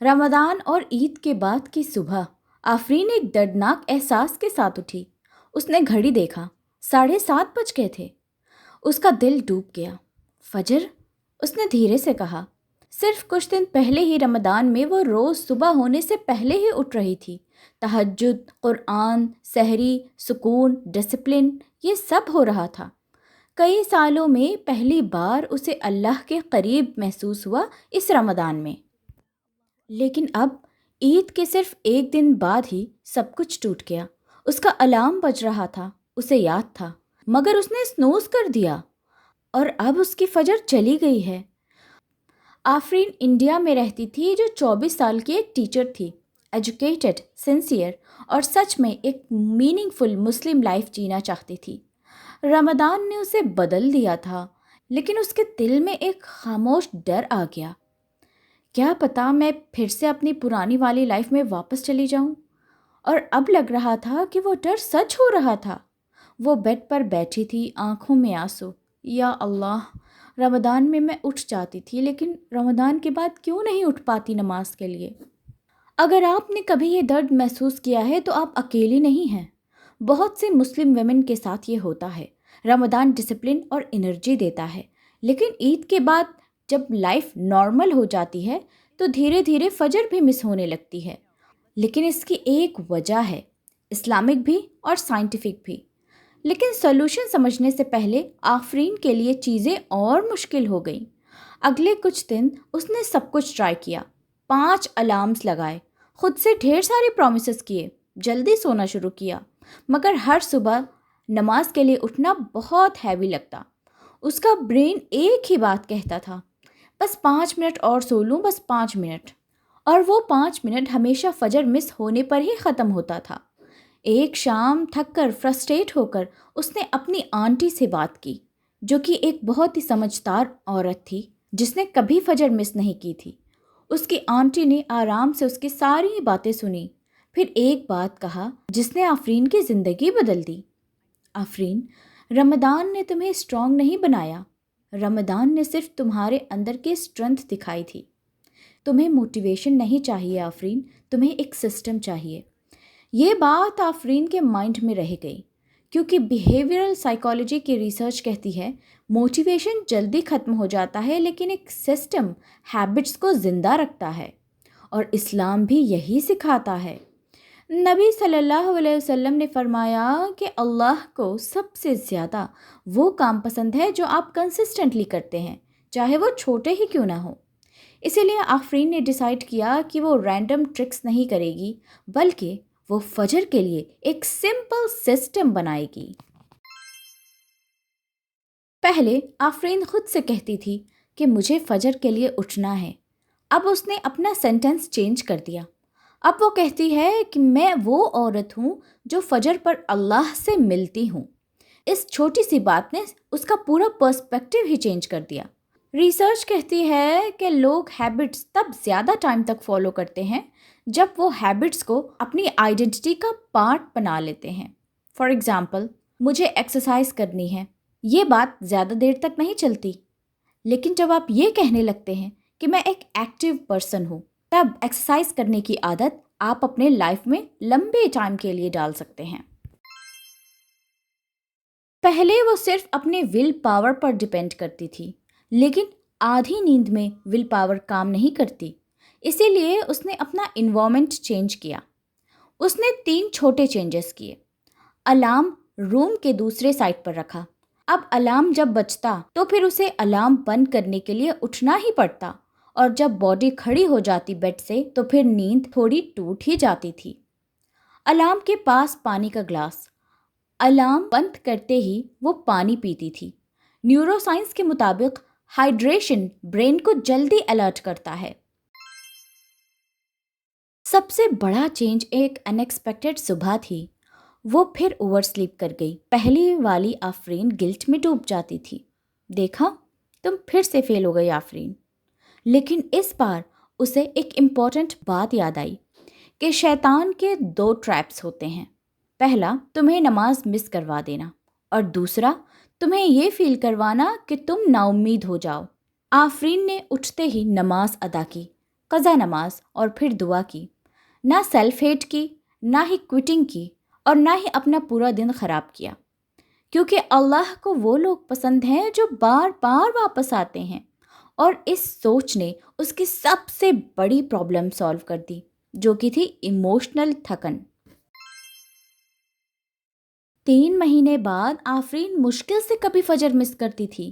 रमदान और ईद के बाद की सुबह आफरीन एक दर्दनाक एहसास के साथ उठी। उसने घड़ी देखा, 7:30 बज गए थे। उसका दिल डूब गया। फजर, उसने धीरे से कहा। सिर्फ कुछ दिन पहले ही रमदान में वो रोज़ सुबह होने से पहले ही उठ रही थी। तहज्जुद, कुरान, सहरी, सुकून, डिसिप्लिन, ये सब हो रहा था। कई सालों में पहली बार उसे अल्लाह के करीब महसूस हुआ इस रमदान में। लेकिन अब ईद के सिर्फ एक दिन बाद ही सब कुछ टूट गया। उसका अलार्म बज रहा था, उसे याद था, मगर उसने स्नूज़ कर दिया और अब उसकी फजर चली गई है। आफरीन इंडिया में रहती थी, जो 24 साल की एक टीचर थी, एजुकेटेड, सिंसियर और सच में एक मीनिंगफुल मुस्लिम लाइफ जीना चाहती थी। रमदान ने उसे बदल दिया था, लेकिन उसके दिल में एक खामोश डर आ गया। क्या पता मैं फिर से अपनी पुरानी वाली लाइफ में वापस चली जाऊं। और अब लग रहा था कि वो डर सच हो रहा था। वो बेड पर बैठी थी, आंखों में आंसू। या अल्लाह, रमदान में मैं उठ जाती थी, लेकिन रमदान के बाद क्यों नहीं उठ पाती नमाज के लिए। अगर आपने कभी ये दर्द महसूस किया है तो आप अकेली नहीं हैं। बहुत से मुस्लिम वुमेन के साथ ये होता है। रमदान डिसिप्लिन और एनर्जी देता है, लेकिन ईद के बाद जब लाइफ नॉर्मल हो जाती है तो धीरे धीरे फजर भी मिस होने लगती है। लेकिन इसकी एक वजह है, इस्लामिक भी और साइंटिफिक भी। लेकिन सॉल्यूशन समझने से पहले आफरीन के लिए चीज़ें और मुश्किल हो गईं। अगले कुछ दिन उसने सब कुछ ट्राई किया। 5 अलार्म्स लगाए, खुद से ढेर सारे प्रॉमिसेस किए, जल्दी सोना शुरू किया, मगर हर सुबह नमाज के लिए उठना बहुत हैवी लगता। उसका ब्रेन एक ही बात कहता था, बस 5 मिनट और सो लूँ, बस 5 मिनट। और वो 5 मिनट हमेशा फजर मिस होने पर ही ख़त्म होता था। एक शाम थक कर, फ्रस्ट्रेट होकर उसने अपनी आंटी से बात की, जो कि एक बहुत ही समझदार औरत थी, जिसने कभी फजर मिस नहीं की थी। उसकी आंटी ने आराम से उसकी सारी बातें सुनी, फिर एक बात कहा जिसने आफरीन की ज़िंदगी बदल दी। आफरीन, रमदान ने तुम्हें स्ट्रांग नहीं बनाया। रमदान ने सिर्फ तुम्हारे अंदर की स्ट्रेंथ दिखाई थी। तुम्हें मोटिवेशन नहीं चाहिए आफरीन, तुम्हें एक सिस्टम चाहिए। ये बात आफरीन के माइंड में रह गई, क्योंकि बिहेवियरल साइकोलॉजी की रिसर्च कहती है मोटिवेशन जल्दी ख़त्म हो जाता है, लेकिन एक सिस्टम हैबिट्स को ज़िंदा रखता है। और इस्लाम भी यही सिखाता है। नबी सल्लल्लाहु अलैहि वसल्लम ने फरमाया कि अल्लाह को सबसे ज़्यादा वो काम पसंद है जो आप कंसिस्टेंटली करते हैं, चाहे वो छोटे ही क्यों ना हो। इसीलिए आफरीन ने डिसाइड किया कि वो रैंडम ट्रिक्स नहीं करेगी, बल्कि वो फजर के लिए एक सिंपल सिस्टम बनाएगी। पहले आफरीन खुद से कहती थी कि मुझे फजर के लिए उठना है। अब उसने अपना सेंटेंस चेंज कर दिया। अब वो कहती है कि मैं वो औरत हूँ जो फजर पर अल्लाह से मिलती हूँ। इस छोटी सी बात ने उसका पूरा पर्सपेक्टिव ही चेंज कर दिया। रिसर्च कहती है कि लोग हैबिट्स तब ज़्यादा टाइम तक फॉलो करते हैं जब वो हैबिट्स को अपनी आइडेंटिटी का पार्ट बना लेते हैं। फॉर एग्ज़ाम्पल, मुझे एक्सरसाइज करनी है, ये बात ज़्यादा देर तक नहीं चलती, लेकिन जब आप ये कहने लगते हैं कि मैं एक एक्टिव पर्सन हूँ, तब एक्सरसाइज करने की आदत आप अपने लाइफ में लंबे टाइम के लिए डाल सकते हैं। पहले वो सिर्फ अपने विल पावर पर डिपेंड करती थी, लेकिन आधी नींद में विल पावर काम नहीं करती। इसीलिए उसने अपना इन्वायरमेंट चेंज किया। उसने 3 छोटे चेंजेस किए। अलार्म रूम के दूसरे साइड पर रखा। अब अलार्म जब बजता तो फिर उसे अलार्म बंद करने के लिए उठना ही पड़ता, और जब बॉडी खड़ी हो जाती बेड से तो फिर नींद थोड़ी टूट ही जाती थी। अलार्म के पास पानी का ग्लास। अलार्म बंद करते ही वो पानी पीती थी। न्यूरोसाइंस के मुताबिक हाइड्रेशन ब्रेन को जल्दी अलर्ट करता है। सबसे बड़ा चेंज एक अनएक्सपेक्टेड सुबह थी। वो फिर ओवर स्लीप कर गई। पहली वाली आफरीन गिल्ट में डूब जाती थी। देखा, तुम फिर से फेल हो गई आफरीन। लेकिन इस बार उसे एक इम्पॉर्टेंट बात याद आई कि शैतान के 2 ट्रैप्स होते हैं। पहला, तुम्हें नमाज मिस करवा देना, और दूसरा, तुम्हें ये फील करवाना कि तुम नाउम्मीद हो जाओ। आफरीन ने उठते ही नमाज अदा की, قضا نماز اور پھر دعا کی۔ نہ سیلف ہیٹ کی، نہ ہی کوئٹنگ کی، اور نہ ہی اپنا پورا دن خراب کیا، کیونکہ اللہ کو وہ لوگ پسند ہیں جو بار بار واپس آتے ہیں۔ اور اس سوچ نے اس کی سب سے بڑی پرابلم سالو کر دی، جو کہ تھی ایموشنل تھکن۔ 3 مہینے بعد آفرین مشکل سے کبھی فجر مس کرتی تھی،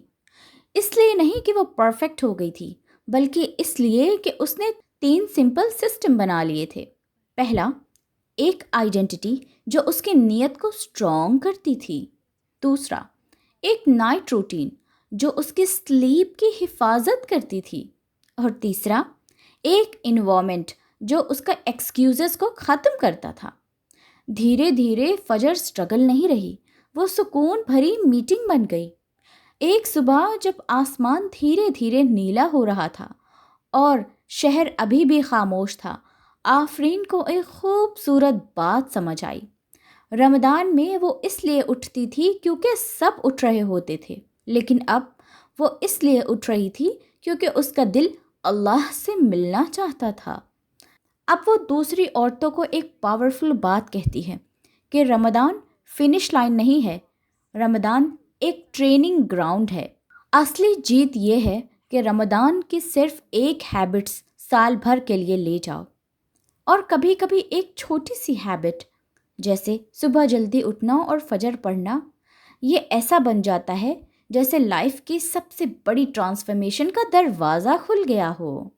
اس لیے نہیں کہ وہ پرفیکٹ ہو گئی تھی، بلکہ اس لیے کہ اس نے 3 سمپل سسٹم بنا لیے تھے۔ پہلا، ایک آئیڈینٹی جو اس کی نیت کو اسٹرانگ کرتی تھی۔ دوسرا، ایک نائٹ روٹین جو اس کی سلیپ کی حفاظت کرتی تھی۔ اور تیسرا، ایک انوائرمنٹ جو اس کا ایکسکیوزز کو ختم کرتا تھا۔ دھیرے دھیرے فجر سٹرگل نہیں رہی، وہ سکون بھری میٹنگ بن گئی۔ ایک صبح جب آسمان دھیرے دھیرے نیلا ہو رہا تھا اور شہر ابھی بھی خاموش تھا، آفرین کو ایک خوبصورت بات سمجھ آئی۔ رمضان میں وہ اس لیے اٹھتی تھی کیونکہ سب اٹھ رہے ہوتے تھے، لیکن اب وہ اس لیے اٹھ رہی تھی کیونکہ اس کا دل اللہ سے ملنا چاہتا تھا۔ اب وہ دوسری عورتوں کو ایک پاورفل بات کہتی ہے کہ رمضان فنش لائن نہیں ہے، رمضان ایک ٹریننگ گراؤنڈ ہے۔ اصلی جیت یہ ہے کہ رمضان کی صرف ایک ہیبٹس سال بھر کے لیے لے جاؤ، اور کبھی کبھی ایک چھوٹی سی ہیبٹ جیسے صبح جلدی اٹھنا اور فجر پڑھنا، یہ ایسا بن جاتا ہے جیسے لائف کی سب سے بڑی ٹرانسفارمیشن کا دروازہ کھل گیا ہو۔